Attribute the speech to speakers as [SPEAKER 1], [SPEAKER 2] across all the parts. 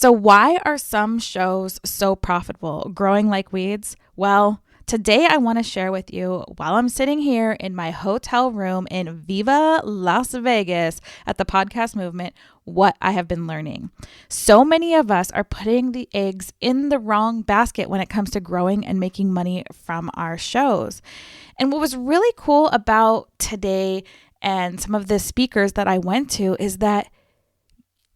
[SPEAKER 1] So why are some shows so profitable, growing like weeds? Well, today I want to share with you while I'm sitting here in my hotel room in Viva Las Vegas at the Podcast Movement, what I have been learning. So many of us are putting the eggs in the wrong basket when it comes to growing and making money from our shows. And what was really cool about today and some of the speakers that I went to is that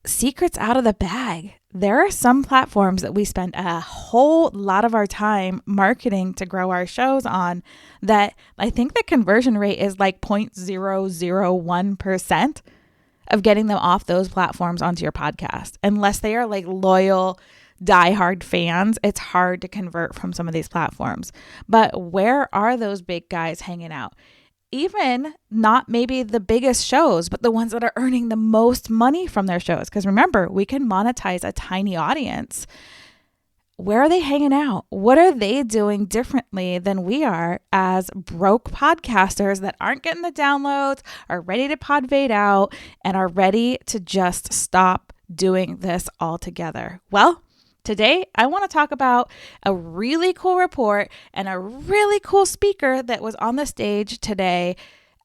[SPEAKER 1] secrets out of the bag. There are some platforms that we spend a whole lot of our time marketing to grow our shows on that I think the conversion rate is like 0.001% of getting them off those platforms onto your podcast. Unless they are like loyal, diehard fans, it's hard to convert from some of these platforms. But where are those big guys hanging out? Even not maybe the biggest shows, but the ones that are earning the most money from their shows. Because remember, we can monetize a tiny audience. Where are they hanging out? What are they doing differently than we are as broke podcasters that aren't getting the downloads, are ready to pod fade out, and are ready to just stop doing this altogether? Well, today, I want to talk about a really cool report and a really cool speaker that was on the stage today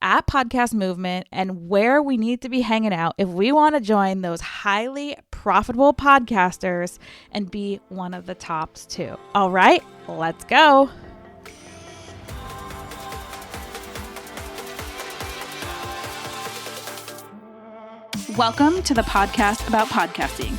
[SPEAKER 1] at Podcast Movement and where we need to be hanging out if we want to join those highly profitable podcasters and be one of the tops too. All right, let's go. Welcome to the podcast about podcasting,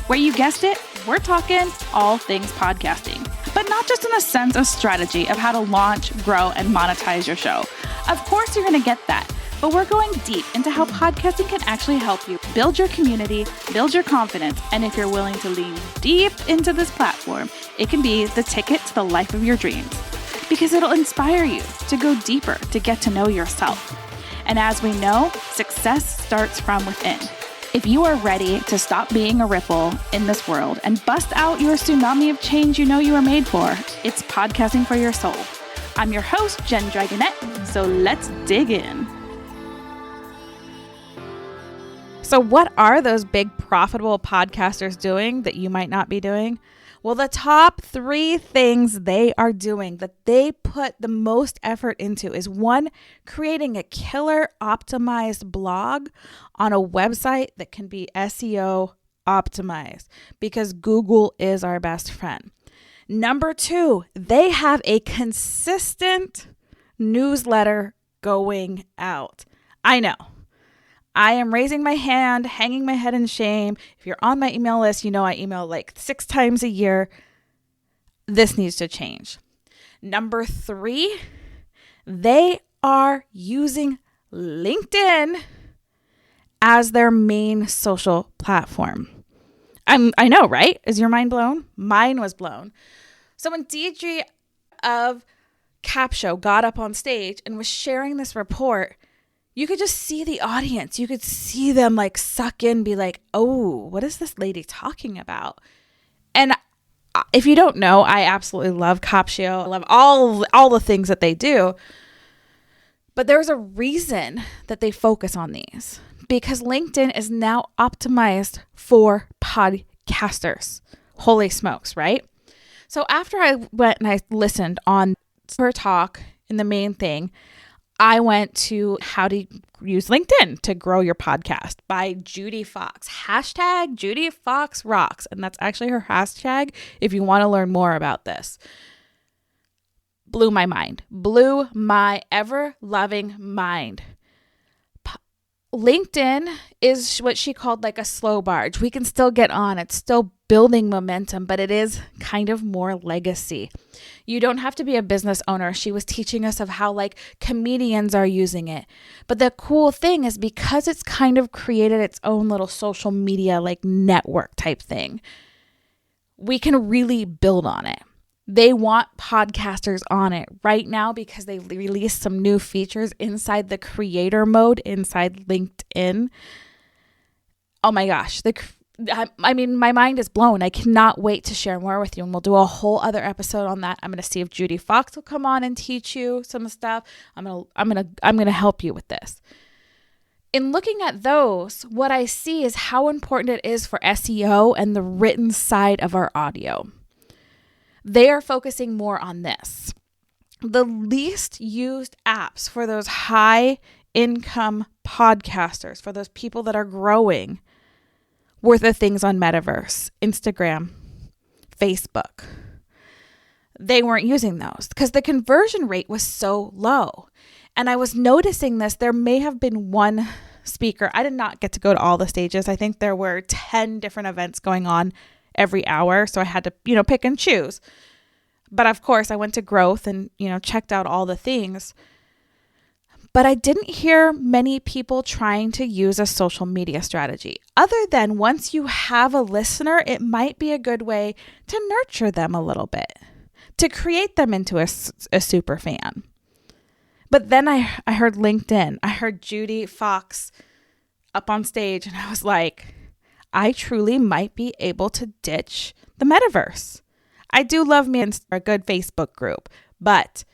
[SPEAKER 1] where you guessed it, we're talking all things podcasting, but not just in the sense of strategy of how to launch, grow, and monetize your show. Of course, you're going to get that, but we're going deep into how podcasting can actually help you build your community, build your confidence, and if you're willing to lean deep into this platform, it can be the ticket to the life of your dreams because it'll inspire you to go deeper, to get to know yourself. And as we know, success starts from within. If you are ready to stop being a ripple in this world and bust out your tsunami of change you know you were made for, it's podcasting for your soul. I'm your host, Jenn Dragonette, so let's dig in. So what are those big profitable podcasters doing that you might not be doing? Well, the top 3 things they are doing that they put the most effort into is 1, creating a killer optimized blog on a website that can be SEO optimized because Google is our best friend. Number 2, they have a consistent newsletter going out. I know. I am raising my hand, hanging my head in shame. If you're on my email list, you know I email like 6 times a year. This needs to change. Number 3, they are using LinkedIn as their main social platform. I know, right? Is your mind blown? Mine was blown. So when Deidre of Cap Show got up on stage and was sharing this report, you could just see the audience. You could see them like suck in, be like, oh, what is this lady talking about? And if you don't know, I absolutely love Cap Show. I love all the things that they do. But there's a reason that they focus on these because LinkedIn is now optimized for podcasters. Holy smokes, right? So after I went and I listened on her talk in the main thing, I went to How to Use LinkedIn to Grow Your Podcast by Judy Fox. Hashtag Judy Fox Rocks. And that's actually her hashtag if you want to learn more about this. Blew my mind. Blew my ever-loving mind. LinkedIn is what she called like a slow barge. We can still get on. It's still building momentum, but it is kind of more legacy. You don't have to be a business owner. She was teaching us of how like comedians are using it. But the cool thing is because it's kind of created its own little social media like network type thing, we can really build on it. They want podcasters on it right now because they released some new features inside the creator mode inside LinkedIn. Oh my gosh. I mean, my mind is blown. I cannot wait to share more with you. And we'll do a whole other episode on that. I'm going to see if Judy Fox will come on and teach you some stuff. I'm going to help you with this. in looking at those, what I see is how important it is for SEO and the written side of our audio. They are focusing more on this. The least used apps for those high income podcasters, for those people that are growing, were the things on Metaverse, Instagram, Facebook. They weren't using those because the conversion rate was so low. And I was noticing this. There may have been one speaker. I did not get to go to all the stages. I think there were 10 different events going on every hour. So I had to, pick and choose. But of course, I went to growth and, checked out all the things. But I didn't hear many people trying to use a social media strategy. Other than once you have a listener, it might be a good way to nurture them a little bit, to create them into a super fan. But then I heard LinkedIn. I heard Judy Fox up on stage, and I was like, I truly might be able to ditch the metaverse. I do love me a good Facebook group, but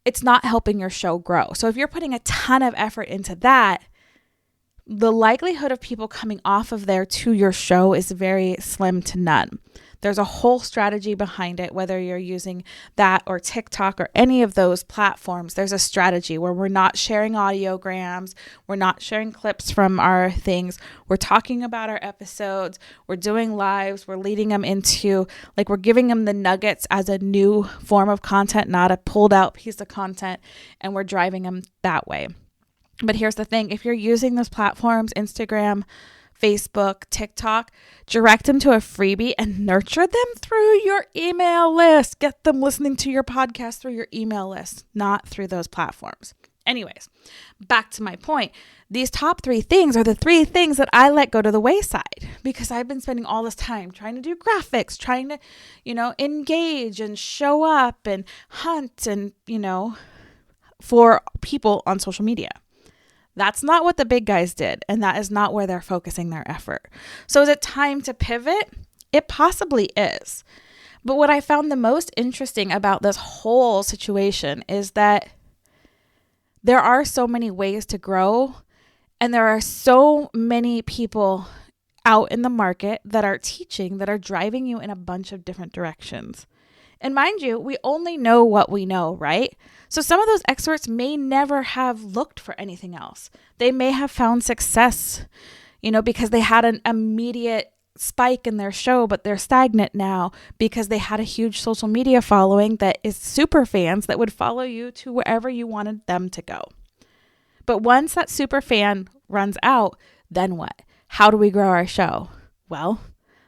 [SPEAKER 1] it's not helping your show grow. So if you're putting a ton of effort into that, the likelihood of people coming off of there to your show is very slim to none. There's a whole strategy behind it, whether you're using that or TikTok or any of those platforms. There's a strategy where we're not sharing audiograms. We're not sharing clips from our things. We're talking about our episodes. We're doing lives. We're leading them into, we're giving them the nuggets as a new form of content, not a pulled out piece of content. And we're driving them that way. But here's the thing. If you're using those platforms, Instagram, Facebook, TikTok, direct them to a freebie and nurture them through your email list. Get them listening to your podcast through your email list, not through those platforms. Anyways, back to my point. These top 3 things are the 3 things that I let go to the wayside because I've been spending all this time trying to do graphics, trying to, engage and show up and hunt and, for people on social media. That's not what the big guys did, and that is not where they're focusing their effort. So is it time to pivot? It possibly is. But what I found the most interesting about this whole situation is that there are so many ways to grow, and there are so many people out in the market that are teaching, that are driving you in a bunch of different directions. And mind you, we only know what we know, right? So some of those experts may never have looked for anything else. They may have found success, because they had an immediate spike in their show, but they're stagnant now because they had a huge social media following that is super fans that would follow you to wherever you wanted them to go. But once that super fan runs out, then what? How do we grow our show? Well,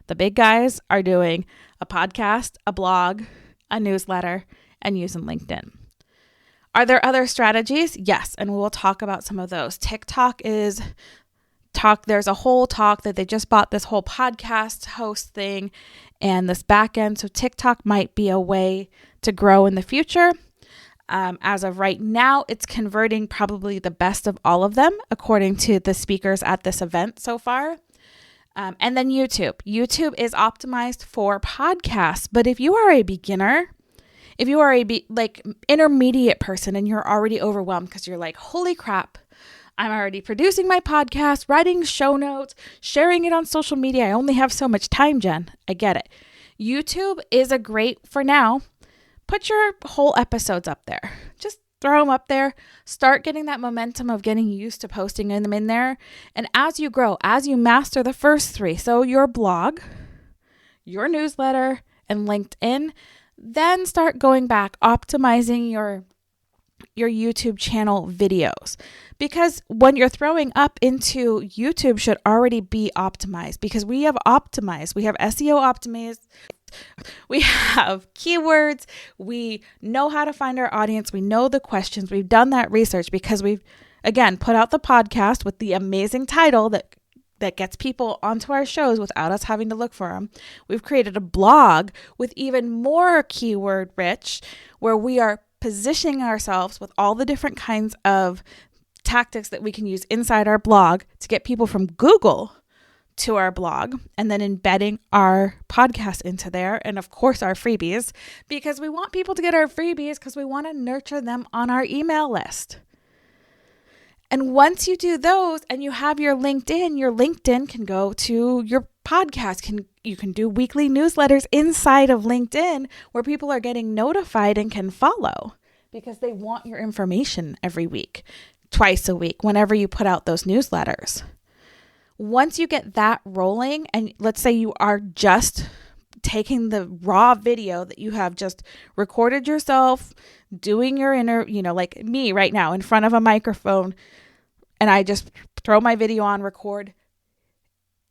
[SPEAKER 1] the big guys are doing a podcast, a blog, a newsletter, and using LinkedIn. Are there other strategies? Yes, and we'll talk about some of those. TikTok is there's a whole talk that they just bought this whole podcast host thing and this back end. So TikTok might be a way to grow in the future. As of right now, it's converting probably the best of all of them, according to the speakers at this event so far. And then YouTube. YouTube is optimized for podcasts. But if you are a beginner, if you are a intermediate person and you're already overwhelmed because you're like, holy crap, I'm already producing my podcast, writing show notes, sharing it on social media. I only have so much time, Jen. I get it. YouTube is a great, for now, put your whole episodes up there. Just throw them up there. Start getting that momentum of getting used to posting them in there. And as you grow, as you master the first 3, so your blog, your newsletter, and LinkedIn, then start going back, optimizing your YouTube channel videos. Because when you're throwing up into YouTube should already be optimized because we have optimized. We have SEO optimized. We have keywords. We know how to find our audience. We know the questions. We've done that research because we've, again, put out the podcast with the amazing title that gets people onto our shows without us having to look for them. We've created a blog with even more keyword rich where we are positioning ourselves with all the different kinds of tactics that we can use inside our blog to get people from Google to our blog and then embedding our podcast into there. And of course, our freebies, because we want people to get our freebies because we want to nurture them on our email list. And once you do those and you have your LinkedIn can go to your podcast. You can do weekly newsletters inside of LinkedIn where people are getting notified and can follow because they want your information every week, twice a week, whenever you put out those newsletters. Once you get that rolling, and let's say you are just taking the raw video that you have just recorded yourself doing your like me right now in front of a microphone, and I just throw my video on record.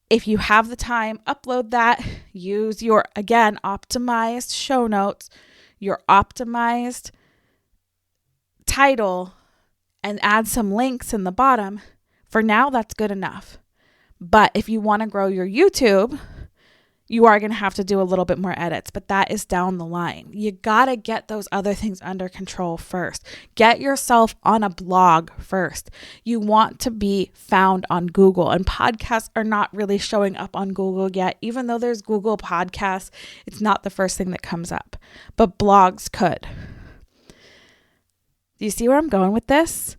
[SPEAKER 1] If you have the time, upload that, use your, again, optimized show notes, your optimized title, and add some links in the bottom. For now, that's good enough. But if you want to grow your YouTube, you are going to have to do a little bit more edits, but that is down the line. You got to get those other things under control first. Get yourself on a blog first. You want to be found on Google, and podcasts are not really showing up on Google yet. Even though there's Google Podcasts, it's not the first thing that comes up, but blogs could. Do you see where I'm going with this?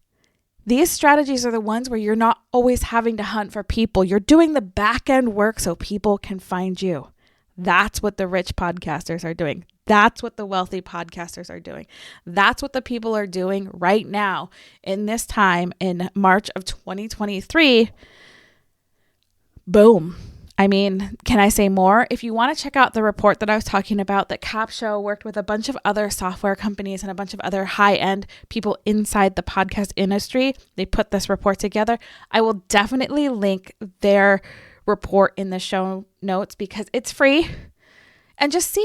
[SPEAKER 1] These strategies are the ones where you're not always having to hunt for people. You're doing the back end work so people can find you. That's what the rich podcasters are doing. That's what the wealthy podcasters are doing. That's what the people are doing right now in this time in March of 2023. Boom. I mean, can I say more? If you want to check out the report that I was talking about, that Capsho worked with a bunch of other software companies and a bunch of other high-end people inside the podcast industry. They put this report together. I will definitely link their report in the show notes because it's free. And just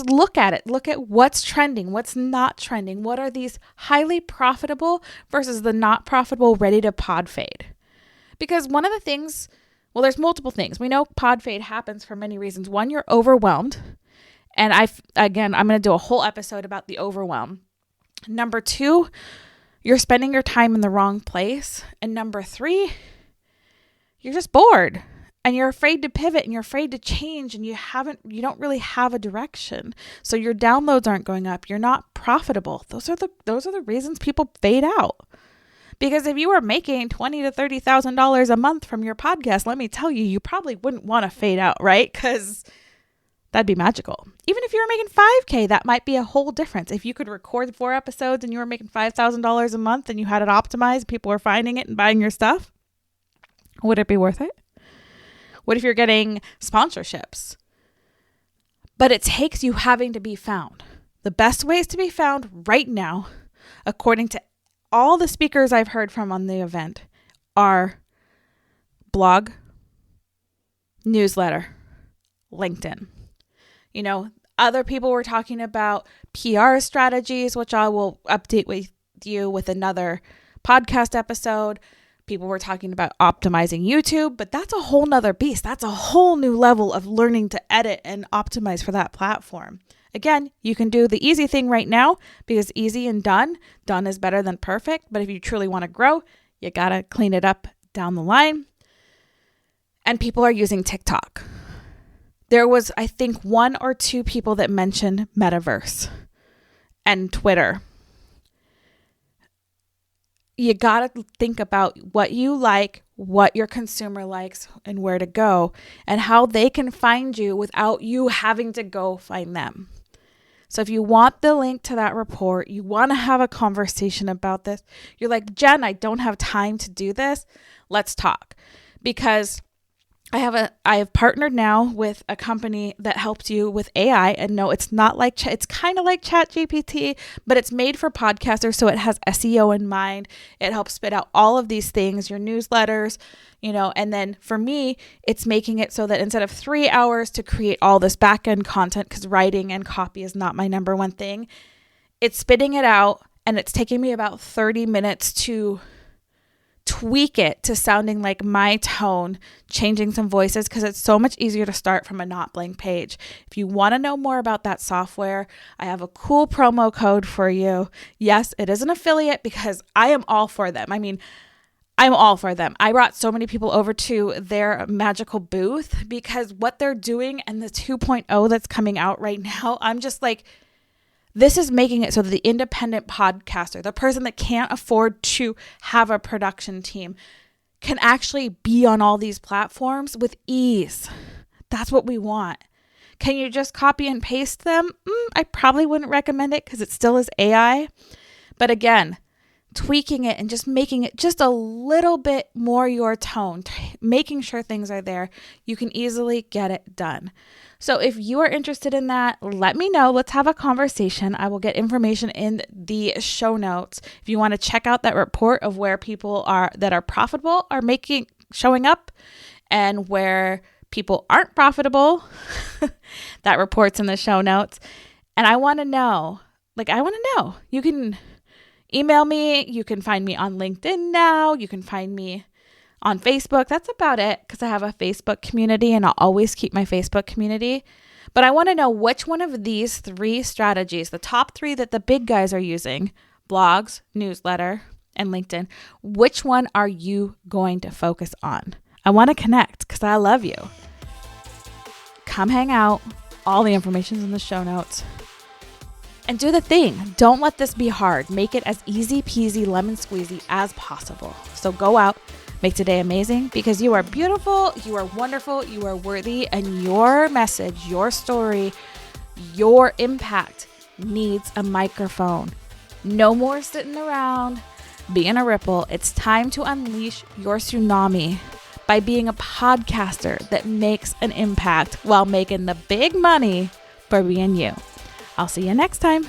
[SPEAKER 1] look at it. Look at what's trending, what's not trending. What are these highly profitable versus the not profitable ready to pod fade? Because one of the things, well, there's multiple things. We know pod fade happens for many reasons. One, you're overwhelmed. And I'm going to do a whole episode about the overwhelm. Number two, you're spending your time in the wrong place. And number three, you're just bored and you're afraid to pivot and you're afraid to change and you don't really have a direction. So your downloads aren't going up. You're not profitable. Those are the reasons people fade out. Because if you were making $20,000 to $30,000 a month from your podcast, let me tell you, you probably wouldn't want to fade out, right? Because that'd be magical. Even if you were making $5,000, that might be a whole difference. If you could record 4 episodes and you were making $5,000 a month and you had it optimized, people were finding it and buying your stuff, would it be worth it? What if you're getting sponsorships? But it takes you having to be found. The best ways to be found right now, according to all the speakers I've heard from on the event, are blog, newsletter, LinkedIn. You know, other people were talking about PR strategies, which I will update with you with another podcast episode. People were talking about optimizing YouTube, but that's a whole nother beast. That's a whole new level of learning to edit and optimize for that platform. Again, you can do the easy thing right now because easy and done is better than perfect. But if you truly want to grow, you got to clean it up down the line. And people are using TikTok. There was, I think, 1 or 2 people that mentioned metaverse and Twitter. You got to think about what you like, what your consumer likes, and where to go, and how they can find you without you having to go find them. So if you want the link to that report, you want to have a conversation about this, you're like, Jen, I don't have time to do this. Let's talk. Because I have partnered now with a company that helps you with AI, and no, it's not like it's kind of like ChatGPT, but it's made for podcasters, so it has SEO in mind. It helps spit out all of these things, your newsletters, and then for me, it's making it so that instead of 3 hours to create all this back-end content, because writing and copy is not my number one thing, it's spitting it out, and it's taking me about 30 minutes to tweak it to sounding like my tone, changing some voices, because it's so much easier to start from a not blank page. If you want to know more about that software, I have a cool promo code for you. Yes, it is an affiliate because I am all for them. I'm all for them. I brought so many people over to their magical booth because what they're doing and the 2.0 that's coming out right now, I'm just like, This is making it so that the independent podcaster, the person that can't afford to have a production team, can actually be on all these platforms with ease. That's what we want. Can you just copy and paste them? I probably wouldn't recommend it because it still is AI. But again, tweaking it and just making it just a little bit more your tone, making sure things are there, you can easily get it done. So if you are interested in that, let me know. Let's have a conversation. I will get information in the show notes. If you want to check out that report of where people are that are profitable are showing up, and where people aren't profitable, that report's in the show notes. And I want to know, you can email me. You can find me on LinkedIn now. You can find me on Facebook. That's about it, because I have a Facebook community and I'll always keep my Facebook community. But I want to know which one of these 3 strategies, the top 3 that the big guys are using, blogs, newsletter, and LinkedIn, which one are you going to focus on? I want to connect because I love you. Come hang out. All the information's in the show notes. And do the thing. Don't let this be hard. Make it as easy peasy lemon squeezy as possible. So go out, make today amazing, because you are beautiful, you are wonderful, you are worthy, and your message, your story, your impact needs a microphone. No more sitting around being a ripple. It's time to unleash your tsunami by being a podcaster that makes an impact while making the big money for being you. I'll see you next time.